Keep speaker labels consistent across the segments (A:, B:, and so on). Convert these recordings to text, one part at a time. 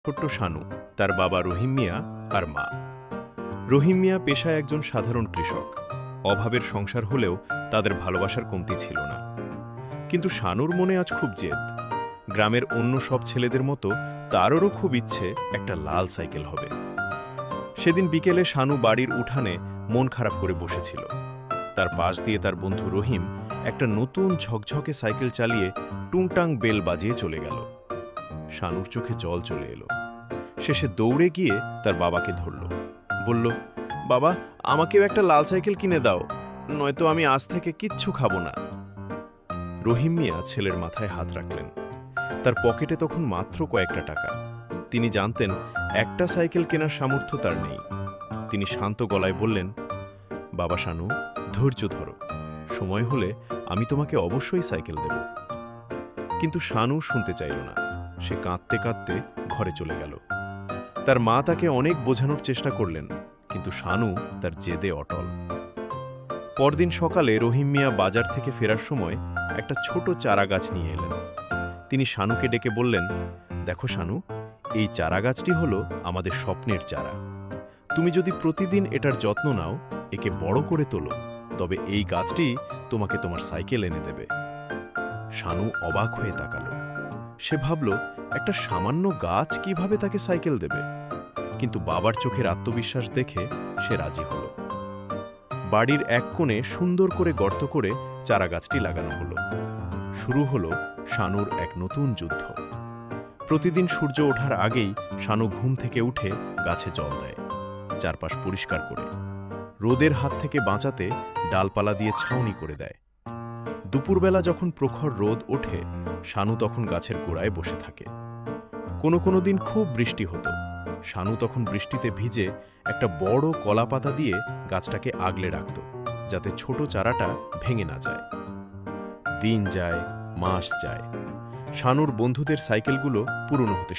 A: ছোট্ট শানু, তার বাবা রহিম মিয়া আর মা। রহিম মিয়া পেশায় একজন সাধারণ কৃষক। অভাবের সংসার হলেও তাদের ভালোবাসার কমতি ছিল না। কিন্তু শানুর মনে আজ খুব জেদ। গ্রামের অন্য সব ছেলেদের মতো তারও খুব ইচ্ছে একটা লাল সাইকেল হবে। সেদিন বিকেলে শানু বাড়ির উঠানে মন খারাপ করে বসেছিল। তার পাশ দিয়ে তার বন্ধু রহিম একটা নতুন ঝকঝকে সাইকেল চালিয়ে টুংটাং বেল বাজিয়ে চলে গেল। শানুর চোখে জল চলে এলো। শেষে দৌড়ে গিয়ে তার বাবাকে ধরল, বলল, বাবা, আমাকেও একটা লাল সাইকেল কিনে দাও, নয়তো আমি আজ থেকে কিচ্ছু খাবো না। রহিম মিয়া ছেলের মাথায় হাত রাখলেন। তার পকেটে তখন মাত্র কয়েকটা টাকা। তিনি জানতেন একটা সাইকেল কেনার সামর্থ্য তার নেই। তিনি শান্ত গলায় বললেন, বাবা শানু, ধৈর্য ধরো, সময় হলে আমি তোমাকে অবশ্যই সাইকেল দেব। কিন্তু শানু শুনতে চাইল না। সে কাঁদতে কাঁদতে ঘরে চলে গেল। তার মা তাকে অনেক বোঝানোর চেষ্টা করলেন, কিন্তু শানু তার জেদে অটল। পরদিন সকালে রহিম মিয়া বাজার থেকে ফেরার সময় একটা ছোট চারা গাছ নিয়ে এলেন। তিনি শানুকে ডেকে বললেন, দেখো শানু, এই চারা গাছটি হলো আমাদের স্বপ্নের চারা। তুমি যদি প্রতিদিন এটার যত্ন নাও, একে বড় করে তোলো, তবে এই গাছটি তোমাকে তোমার সাইকেল এনে দেবে। শানু অবাক হয়ে তাকালো। সে ভাবল, একটা সামান্য গাছ কিভাবে তাকে সাইকেল দেবে? কিন্তু বাবার চোখের আত্মবিশ্বাস দেখে সে রাজি হল। বাড়ির এক কোণে সুন্দর করে গর্ত করে চারা গাছটি লাগানো হলো। শুরু হলো শানুর এক নতুন যুদ্ধ। প্রতিদিন সূর্য ওঠার আগেই শানু ঘুম থেকে উঠে গাছে জল দেয়, চারপাশ পরিষ্কার করে। রোদের হাত থেকে বাঁচাতে ডালপালা দিয়ে ছাউনি করে দেয়। দুপুরবেলা যখন প্রখর রোদ ওঠে, শানু তখন গাছের গোড়ায় বসে থাকে। কোনো কোনো দিন খুব বৃষ্টি হতো। শানু তখন বৃষ্টিতে ভিজে একটা বড় কলা পাতা দিয়ে গাছটাকে আগলে রাখত, যাতে ছোট চারাটা ভেঙে না যায়। দিন যায়, মাস যায়। শানুর বন্ধুদের সাইকেলগুলো পুরনো হতে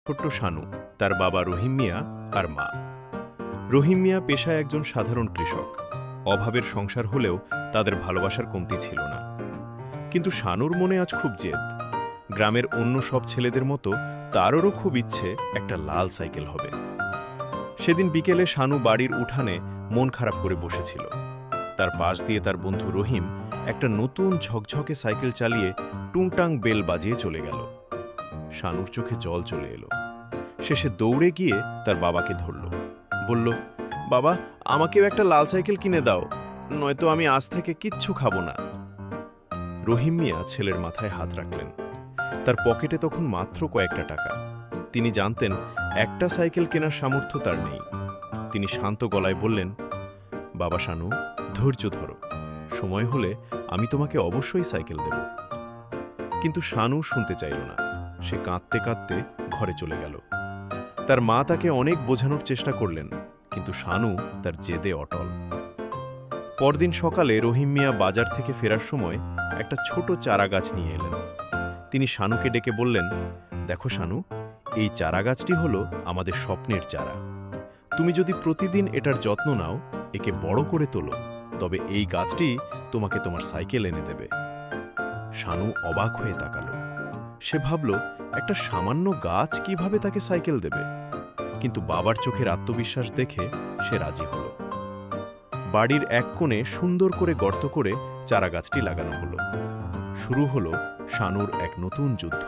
A: ছোট্ট শানু, তার বাবা রহিম মিয়া আর মা। রহিম মিয়া পেশায় একজন সাধারণ কৃষক। অভাবের সংসার হলেও তাদের ভালোবাসার কমতি ছিল না। কিন্তু শানুর মনে আজ খুব জেদ। গ্রামের অন্য সব ছেলেদের মতো তারও খুব ইচ্ছে একটা লাল সাইকেল হবে। সেদিন বিকেলে শানু বাড়ির উঠানে মন খারাপ করে বসেছিল। তার পাশ দিয়ে তার বন্ধু রহিম একটা নতুন ঝকঝকে সাইকেল চালিয়ে টুংটাং বেল বাজিয়ে চলে গেল। শানুর চোখে জল চলে এলো। শেষে দৌড়ে গিয়ে তার বাবাকে ধরল, বলল, বাবা, আমাকেও একটা লাল সাইকেল কিনে দাও, নয়তো আমি আজ থেকে কিচ্ছু খাবো না। রহিম মিয়া ছেলের মাথায় হাত রাখলেন। তার পকেটে তখন মাত্র কয়েকটা টাকা। তিনি জানতেন একটা সাইকেল কেনার সামর্থ্য তার নেই। তিনি শান্ত গলায় বললেন, বাবা শানু, ধৈর্য ধরো, সময় হলে আমি তোমাকে অবশ্যই সাইকেল দেব। কিন্তু শানু শুনতে চাইল না। সে কাঁদতে কাঁদতে ঘরে চলে গেল। তার মা তাকে অনেক বোঝানোর চেষ্টা করলেন, কিন্তু শানু তার জেদে অটল। পরদিন সকালে রহিম মিয়া বাজার থেকে ফেরার সময় একটা ছোট চারা গাছ নিয়ে এলেন। তিনি শানুকে ডেকে বললেন, দেখো শানু, এই চারা গাছটি হলো আমাদের স্বপ্নের চারা। তুমি যদি প্রতিদিন এটার যত্ন নাও, একে বড় করে তোলো, তবে এই গাছটি তোমাকে তোমার সাইকেল এনে দেবে। শানু অবাক হয়ে তাকালো। সে ভাবল, একটা সামান্য গাছ কিভাবে তাকে সাইকেল দেবে? কিন্তু বাবার চোখের আত্মবিশ্বাস দেখে সে রাজি হল। বাড়ির এক কোণে সুন্দর করে গর্ত করে চারা গাছটি লাগানো হলো। শুরু হলো শানুর এক নতুন যুদ্ধ।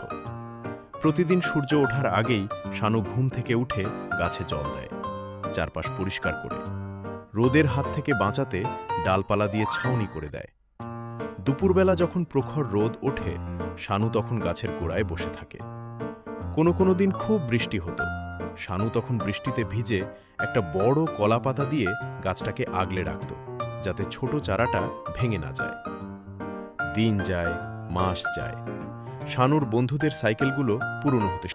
A: প্রতিদিন সূর্য ওঠার আগেই শানু ঘুম থেকে উঠে গাছে জল দেয়, চারপাশ পরিষ্কার করে। রোদের হাত থেকে বাঁচাতে ডালপালা দিয়ে ছাউনি করে দেয়। দুপুরবেলা যখন প্রখর রোদ ওঠে, শানু তখন গাছের গোড়ায় বসে থাকে। কোনো কোনো দিন খুব বৃষ্টি হতো। শানু তখন বৃষ্টিতে ভিজে একটা বড় কলা পাতা দিয়ে গাছটাকে আগলে রাখত, যাতে ছোট চারাটা ভেঙে না যায়। দিন যায়, মাস যায়। শানুর বন্ধুদের সাইকেলগুলো পুরনো হতে